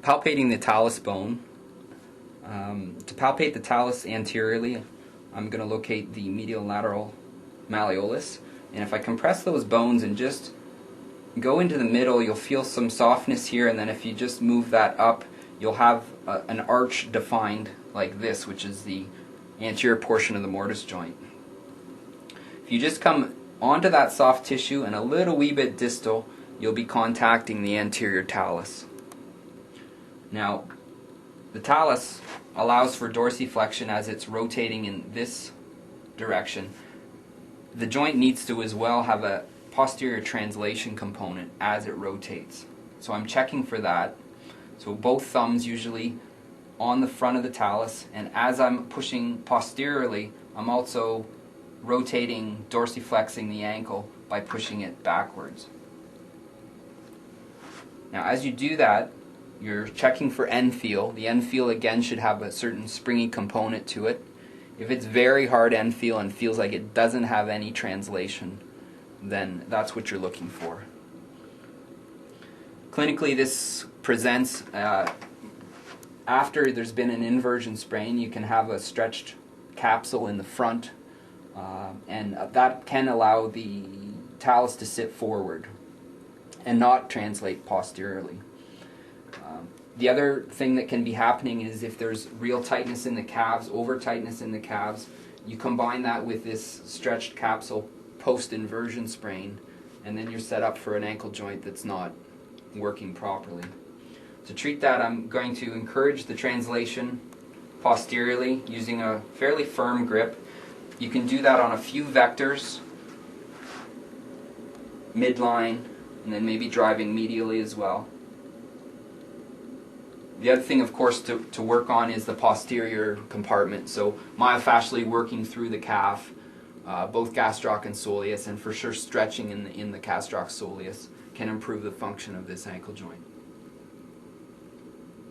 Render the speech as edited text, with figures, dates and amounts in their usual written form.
Palpating the talus bone. To palpate the talus anteriorly, I'm going to locate the medial lateral malleolus, and if I compress those bones and just go into the middle, you'll feel some softness here, and then if you just move that up, you'll have an arch defined like this, which is the anterior portion of the mortise joint. If you just come onto that soft tissue and a little wee bit distal, you'll be contacting the anterior talus. Now, the talus allows for dorsiflexion as it's rotating in this direction. The joint needs to as well have a posterior translation component as it rotates. So I'm checking for that. So both thumbs usually on the front of the talus, and as I'm pushing posteriorly, I'm also rotating, dorsiflexing the ankle by pushing it backwards. Now as you do that, you're checking for end feel. The end feel again should have a certain springy component to it. If it's very hard end feel and feels like it doesn't have any translation, then that's what you're looking for. Clinically, this presents after there's been an inversion sprain. You can have a stretched capsule in the front, and that can allow the talus to sit forward and not translate posteriorly. The other thing that can be happening is if there's real tightness in the calves, over tightness in the calves, you combine that with this stretched capsule post-inversion sprain, and then you're set up for an ankle joint that's not working properly. To treat that, I'm going to encourage the translation posteriorly using a fairly firm grip. You can do that on a few vectors, midline, and then maybe driving medially as well. The other thing, of course, to work on is the posterior compartment. So myofascially working through the calf, both gastroc and soleus, and for sure stretching in the gastroc soleus can improve the function of this ankle joint.